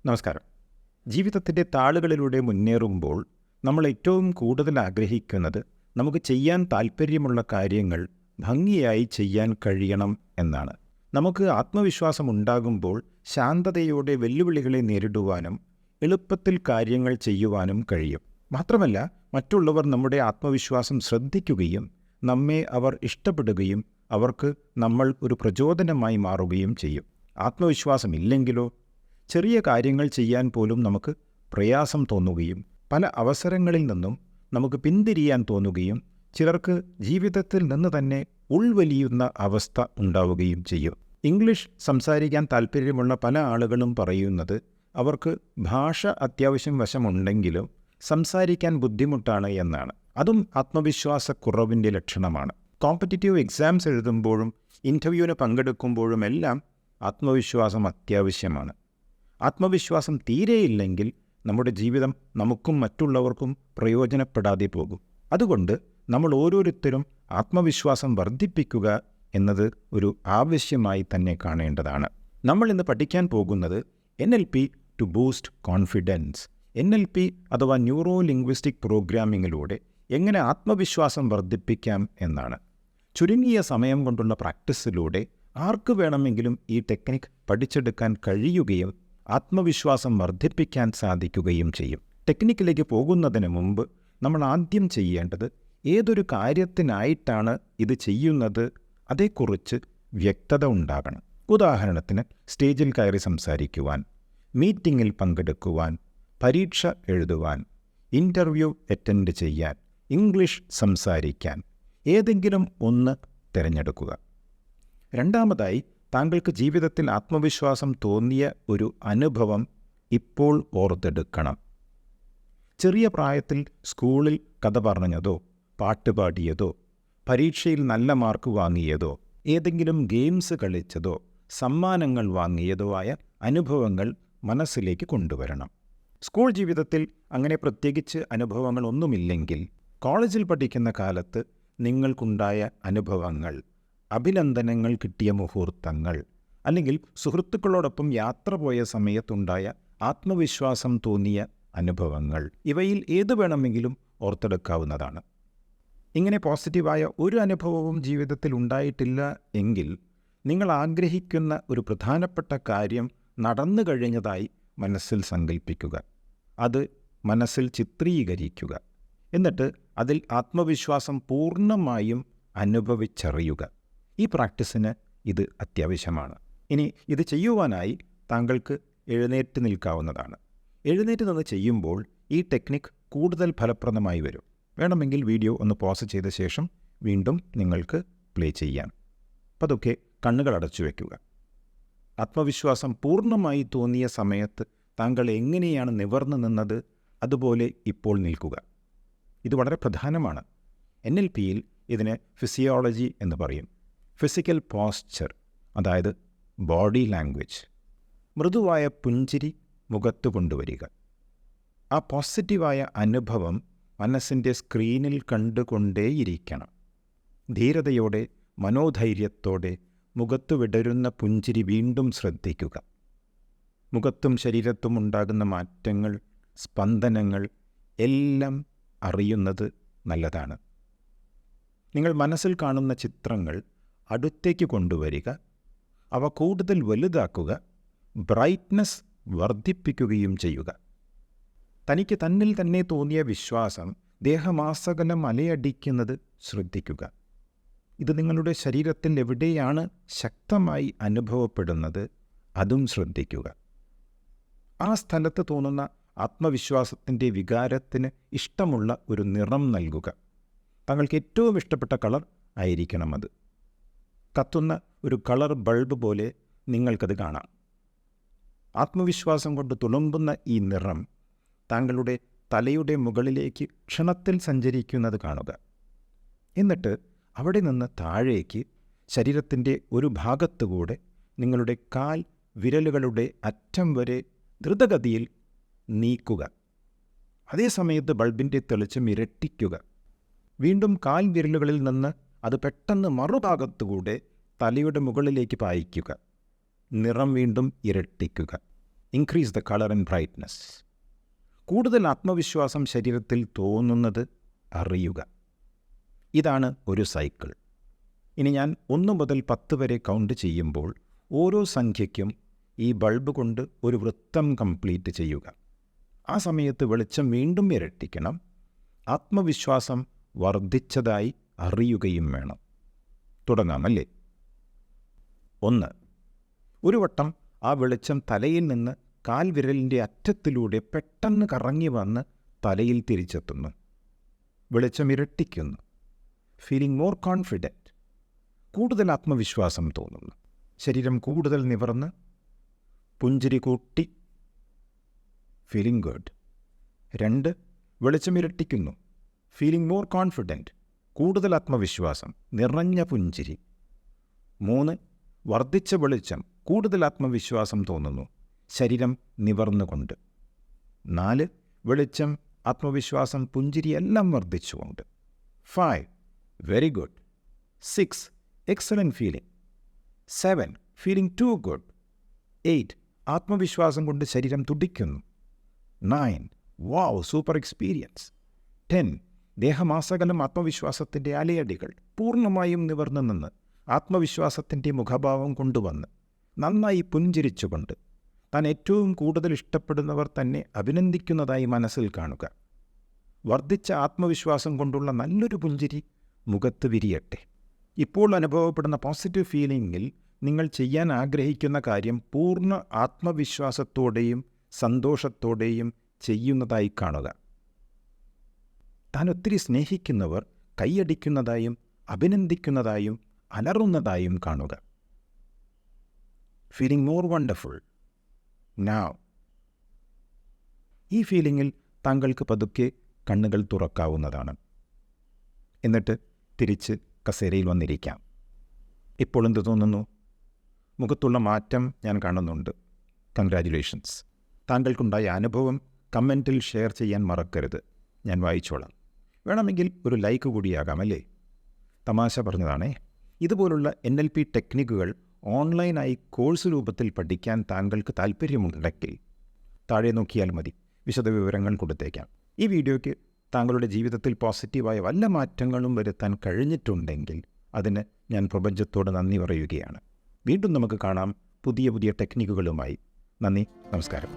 നമസ്കാരം. ജീവിതത്തിൻ്റെ താളുകളിലൂടെ മുന്നേറുമ്പോൾ നമ്മൾ ഏറ്റവും കൂടുതൽ ആഗ്രഹിക്കുന്നത് നമുക്ക് ചെയ്യാൻ താൽപ്പര്യമുള്ള കാര്യങ്ങൾ ഭംഗിയായി ചെയ്യാൻ കഴിയണം എന്നാണ്. നമുക്ക് ആത്മവിശ്വാസം ഉണ്ടാകുമ്പോൾ ശാന്തതയോടെ വെല്ലുവിളികളെ നേരിടുവാനും എളുപ്പത്തിൽ കാര്യങ്ങൾ ചെയ്യുവാനും കഴിയും. മാത്രമല്ല, മറ്റുള്ളവർ നമ്മുടെ ആത്മവിശ്വാസം ശ്രദ്ധിക്കുകയും നമ്മെ അവർ ഇഷ്ടപ്പെടുകയും അവർക്ക് നമ്മൾ ഒരു പ്രചോദനമായി മാറുകയും ചെയ്യും. ആത്മവിശ്വാസമില്ലെങ്കിലോ ചെറിയ കാര്യങ്ങൾ ചെയ്യാൻ പോലും നമുക്ക് പ്രയാസം തോന്നുകയും പല അവസരങ്ങളിൽ നിന്നും നമുക്ക് പിന്തിരിയാൻ തോന്നുകയും ചിലർക്ക് ജീവിതത്തിൽ നിന്ന് തന്നെ ഉൾവലിയുന്ന അവസ്ഥ ഉണ്ടാവുകയും ചെയ്യും. ഇംഗ്ലീഷ് സംസാരിക്കാൻ താൽപ്പര്യമുള്ള പല ആളുകളും പറയുന്നത് അവർക്ക് ഭാഷ അത്യാവശ്യം വശമുണ്ടെങ്കിലും സംസാരിക്കാൻ ബുദ്ധിമുട്ടാണ് എന്നാണ്. അതും ആത്മവിശ്വാസക്കുറവിൻ്റെ ലക്ഷണമാണ്. കോമ്പറ്റിറ്റീവ് എക്സാംസ് എഴുതുമ്പോഴും ഇൻ്റർവ്യൂവിന് പങ്കെടുക്കുമ്പോഴുമെല്ലാം ആത്മവിശ്വാസം അത്യാവശ്യമാണ്. ആത്മവിശ്വാസം തീരെയില്ലെങ്കിൽ നമ്മുടെ ജീവിതം നമുക്കും മറ്റുള്ളവർക്കും പ്രയോജനപ്പെടാതെ പോകും. അതുകൊണ്ട് നമ്മൾ ഓരോരുത്തരും ആത്മവിശ്വാസം വർദ്ധിപ്പിക്കുക എന്നത് ഒരു ആവശ്യമായി തന്നെ കാണേണ്ടതാണ്. നമ്മൾ ഇന്ന് പഠിക്കാൻ പോകുന്നത് NLP to boost confidence. NLP അഥവാ ന്യൂറോ ലിംഗ്വിസ്റ്റിക് പ്രോഗ്രാമിങ്ങിലൂടെ എങ്ങനെ ആത്മവിശ്വാസം വർദ്ധിപ്പിക്കാം എന്നാണ്. ചുരുങ്ങിയ സമയം കൊണ്ടുള്ള പ്രാക്ടീസിലൂടെ ആർക്ക് വേണമെങ്കിലും ഈ ടെക്നിക്ക് പഠിച്ചെടുക്കാൻ കഴിയുകയും ആത്മവിശ്വാസം വർദ്ധിപ്പിക്കാൻ സാധിക്കുകയും ചെയ്യും. ടെക്നിക്കിലേക്ക് പോകുന്നതിന് മുമ്പ് നമ്മൾ ആദ്യം ചെയ്യേണ്ടത് ഏതൊരു കാര്യത്തിനായിട്ടാണ് ഇത് ചെയ്യുന്നത് അതേക്കുറിച്ച് വ്യക്തത ഉണ്ടാകണം. ഉദാഹരണത്തിന് സ്റ്റേജിൽ കയറി സംസാരിക്കുവാൻ, മീറ്റിങ്ങിൽ പങ്കെടുക്കുവാൻ, പരീക്ഷ എഴുതുവാൻ, ഇൻ്റർവ്യൂ അറ്റൻഡ് ചെയ്യാൻ, ഇംഗ്ലീഷ് സംസാരിക്കാൻ ഏതെങ്കിലും ഒന്ന് തിരഞ്ഞെടുക്കുക. രണ്ടാമതായി, താങ്കൾക്ക് ജീവിതത്തിൽ ആത്മവിശ്വാസം തോന്നിയ ഒരു അനുഭവം ഇപ്പോൾ ഓർത്തെടുക്കണം. ചെറിയ പ്രായത്തിൽ സ്കൂളിൽ കഥ പറഞ്ഞതോ, പാട്ട് പാടിയതോ, പരീക്ഷയിൽ നല്ല മാർക്ക് വാങ്ങിയതോ, ഏതെങ്കിലും ഗെയിംസ് കളിച്ചതോ, സമ്മാനങ്ങൾ വാങ്ങിയതോ ആയ അനുഭവങ്ങൾ മനസ്സിലേക്ക് കൊണ്ടുവരണം. സ്കൂൾ ജീവിതത്തിൽ അങ്ങനെ പ്രത്യേകിച്ച് അനുഭവങ്ങളൊന്നുമില്ലെങ്കിൽ കോളേജിൽ പഠിക്കുന്ന കാലത്ത് നിങ്ങൾക്കുണ്ടായ അനുഭവങ്ങൾ, അഭിനന്ദനങ്ങൾ കിട്ടിയ മുഹൂർത്തങ്ങൾ, അല്ലെങ്കിൽ സുഹൃത്തുക്കളോടൊപ്പം യാത്ര പോയ സമയത്തുണ്ടായ ആത്മവിശ്വാസം തോന്നിയ അനുഭവങ്ങൾ, ഇവയിൽ ഏത് വേണമെങ്കിലും ഓർത്തെടുക്കാവുന്നതാണ്. ഇങ്ങനെ പോസിറ്റീവായ ഒരു അനുഭവവും ജീവിതത്തിൽ ഉണ്ടായിട്ടില്ല എങ്കിൽ നിങ്ങൾ ആഗ്രഹിക്കുന്ന ഒരു പ്രധാനപ്പെട്ട കാര്യം നടന്നു കഴിഞ്ഞതായി മനസ്സിൽ സങ്കല്പിക്കുക. അത് മനസ്സിൽ ചിത്രീകരിക്കുക. എന്നിട്ട് അതിൽ ആത്മവിശ്വാസം പൂർണ്ണമായും അനുഭവിച്ചറിയുക. ഈ പ്രാക്ടീസിന് ഇത് അത്യാവശ്യമാണ്. ഇനി ഇത് ചെയ്യുവാനായി താങ്കൾക്ക് എഴുന്നേറ്റ് നിൽക്കാവുന്നതാണ്. എഴുന്നേറ്റ് നിന്ന് ചെയ്യുമ്പോൾ ഈ ടെക്നിക്ക് കൂടുതൽ ഫലപ്രദമായി വരും. വേണമെങ്കിൽ വീഡിയോ ഒന്ന് പോസ് ചെയ്ത ശേഷം വീണ്ടും നിങ്ങൾക്ക് പ്ലേ ചെയ്യാം. പതുക്കെ കണ്ണുകൾ അടച്ചു വയ്ക്കുക. ആത്മവിശ്വാസം പൂർണ്ണമായി തോന്നിയ സമയത്ത് താങ്കൾ എങ്ങനെയാണ് നിവർന്നു നിന്നത് അതുപോലെ ഇപ്പോൾ നിൽക്കുക. ഇത് വളരെ പ്രധാനമാണ്. NLPയിൽ ഇതിന് ഫിസിയോളജി എന്ന് പറയും. ഫിസിക്കൽ പോസ്ചർ, അതായത് ബോഡി ലാംഗ്വേജ്. മൃദുവായ പുഞ്ചിരി മുഖത്ത് കൊണ്ടുവരിക. ആ പോസിറ്റീവായ അനുഭവം മനസ്സിൻ്റെ സ്ക്രീനിൽ കണ്ടുകൊണ്ടേയിരിക്കണം. ധീരതയോടെ, മനോധൈര്യത്തോടെ മുഖത്ത് വിടരുന്ന പുഞ്ചിരി വീണ്ടും ശ്രദ്ധിക്കുക. മുഖത്തും ശരീരത്തും ഉണ്ടാകുന്ന മാറ്റങ്ങൾ, സ്പന്ദനങ്ങൾ എല്ലാം അറിയുന്നത് നല്ലതാണ്. നിങ്ങൾ മനസ്സിൽ കാണുന്ന ചിത്രങ്ങൾ അടുത്തേക്ക് കൊണ്ടുവരിക. അവ കൂടുതൽ വലുതാക്കുക. ബ്രൈറ്റ്നസ് വർദ്ധിപ്പിക്കുകയും ചെയ്യുക. തനിക്ക് തന്നിൽ തന്നെ തോന്നിയ വിശ്വാസം ദേഹമാസകലം അലയടിക്കുന്നത് ശ്രദ്ധിക്കുക. ഇത് നിങ്ങളുടെ ശരീരത്തിൽ എവിടെയാണ് ശക്തമായി അനുഭവപ്പെടുന്നത് അതും ശ്രദ്ധിക്കുക. ആ സ്ഥലത്ത് തോന്നുന്ന ആത്മവിശ്വാസത്തിൻ്റെ വികാരത്തിന് ഇഷ്ടമുള്ള ഒരു നിറം നൽകുക. താങ്കൾക്ക് ഏറ്റവും ഇഷ്ടപ്പെട്ട കളർ ആയിരിക്കണം അത്. കത്തുന്ന ഒരു കളർ ബൾബ് പോലെ നിങ്ങൾക്കത് കാണാം. ആത്മവിശ്വാസം കൊണ്ട് തുളുമ്പുന്ന ഈ നിറം താങ്കളുടെ തലയുടെ മുകളിലേക്ക് ക്ഷണത്തിൽ സഞ്ചരിക്കുന്നത് കാണുക. എന്നിട്ട് അവിടെ നിന്ന് താഴേക്ക് ശരീരത്തിൻ്റെ ഒരു ഭാഗത്തുകൂടെ നിങ്ങളുടെ കാൽ വിരലുകളുടെ അറ്റം വരെ ദ്രുതഗതിയിൽ നീക്കുക. അതേസമയത്ത് ബൾബിൻ്റെ തെളിച്ചം ഇരട്ടിക്കുക. വീണ്ടും കാൽ വിരലുകളിൽ നിന്ന് അത് പെട്ടെന്ന് മറുഭാഗത്തുകൂടെ തലയുടെ മുകളിലേക്ക് പായിക്കുക. നിറം വീണ്ടും ഇരട്ടിക്കുക. Increase the colour and brightness. കൂടുതൽ ആത്മവിശ്വാസം ശരീരത്തിൽ തോന്നുന്നത് അറിയുക. ഇതാണ് ഒരു സൈക്കിൾ. ഇനി ഞാൻ 1 മുതൽ 10 വരെ കൗണ്ട് ചെയ്യുമ്പോൾ ഓരോ സംഖ്യയ്ക്കും ഈ ബൾബ് കൊണ്ട് ഒരു വൃത്തം കംപ്ലീറ്റ് ചെയ്യുക. ആ സമയത്ത് വെളിച്ചം വീണ്ടും ഇരട്ടിക്കണം. ആത്മവിശ്വാസം വർദ്ധിച്ചതായി അറിയുകയും വേണം. തുടങ്ങാമല്ലേ? 1. ഒരു വട്ടം ആ വെളിച്ചം തലയിൽ നിന്ന് കാൽവിരലിൻ്റെ അറ്റത്തിലൂടെ പെട്ടെന്ന് കറങ്ങി വന്ന് തലയിൽ തിരിച്ചെത്തുന്നു. വെളിച്ചം ഇരട്ടിക്കുന്നു. Feeling more confident. കൂടുതൽ ആത്മവിശ്വാസം തോന്നുന്നു. ശരീരം കൂടുതൽ നിവർന്ന് പുഞ്ചിരി കൂട്ടി. Feeling good. 2. വെളിച്ചം ഇരട്ടിക്കുന്നു. Feeling more confident. കൂടുതൽ ആത്മവിശ്വാസം, നിറഞ്ഞ പുഞ്ചിരി. 3. വർദ്ധിച്ച വെളിച്ചം, കൂടുതൽ ആത്മവിശ്വാസം തോന്നുന്നു. ശരീരം നിവർന്നുകൊണ്ട്. 4. വെളിച്ചം, ആത്മവിശ്വാസം, പുഞ്ചിരി എല്ലാം വർദ്ധിച്ചുകൊണ്ട്. 5. Very good. 6. Excellent feeling. 7. Feeling to good. 8. ആത്മവിശ്വാസം കൊണ്ട് ശരീരം തുടിക്കുന്നു. 9. വാവ്, സൂപ്പർ എക്സ്പീരിയൻസ്. 10. ദേഹമാസകലം ആത്മവിശ്വാസത്തിൻ്റെ അലയടികൾ. പൂർണ്ണമായും നിവർന്നു നിന്ന് ആത്മവിശ്വാസത്തിൻ്റെ മുഖഭാവം കൊണ്ടുവന്ന് നന്നായി പുഞ്ചിരിച്ചുകൊണ്ട് താൻ ഏറ്റവും കൂടുതൽ ഇഷ്ടപ്പെടുന്നവർ തന്നെ അഭിനന്ദിക്കുന്നതായി മനസ്സിൽ കാണുക. വർദ്ധിച്ച ആത്മവിശ്വാസം കൊണ്ടുള്ള നല്ലൊരു പുഞ്ചിരി മുഖത്ത് വിരിയട്ടെ. ഇപ്പോൾ അനുഭവപ്പെടുന്ന പോസിറ്റീവ് ഫീലിംഗിൽ നിങ്ങൾ ചെയ്യാൻ ആഗ്രഹിക്കുന്ന കാര്യം പൂർണ്ണ ആത്മവിശ്വാസത്തോടെയും സന്തോഷത്തോടെയും ചെയ്യുന്നതായി കാണുക. താൻ ഒത്തിരി സ്നേഹിക്കുന്നവർ കൈയടിക്കുന്നതായും അഭിനന്ദിക്കുന്നതായും അലറുന്നതായും കാണുക. Feeling more wonderful now. ഈ ഫീലിംഗിൽ താങ്കൾക്ക് പതുക്കെ കണ്ണുകൾ തുറക്കാവുന്നതാണ്. എന്നിട്ട് തിരിച്ച് കസേരയിൽ വന്നിരിക്കാം. ഇപ്പോൾ എന്ത് തോന്നുന്നു? മുഖത്തുള്ള മാറ്റം ഞാൻ കാണുന്നുണ്ട്. കൺഗ്രാജുലേഷൻസ്. താങ്കൾക്കുണ്ടായ അനുഭവം കമൻറ്റിൽ ഷെയർ ചെയ്യാൻ മറക്കരുത്. ഞാൻ വായിച്ചോളാം. വേണമെങ്കിൽ ഒരു ലൈക്ക് കൂടിയാകാം, അല്ലേ? തമാശ പറഞ്ഞതാണേ. ഇതുപോലുള്ള NLP ടെക്നിക്കുകൾ ഓൺലൈനായി കോഴ്സ് രൂപത്തിൽ പഠിക്കാൻ താങ്കൾക്ക് താൽപ്പര്യമുണ്ടെങ്കിൽ താഴെ നോക്കിയാൽ മതി. വിശദവിവരങ്ങൾ കൊടുത്തേക്കാം. ഈ വീഡിയോയ്ക്ക് താങ്കളുടെ ജീവിതത്തിൽ പോസിറ്റീവായ വല്ല മാറ്റങ്ങളും വരുത്താൻ കഴിഞ്ഞിട്ടുണ്ടെങ്കിൽ അതിന് ഞാൻ പ്രപഞ്ചത്തോട് നന്ദി പറയുകയാണ്. വീണ്ടും നമുക്ക് കാണാം പുതിയ ടെക്നിക്കുകളുമായി. നന്ദി, നമസ്കാരം.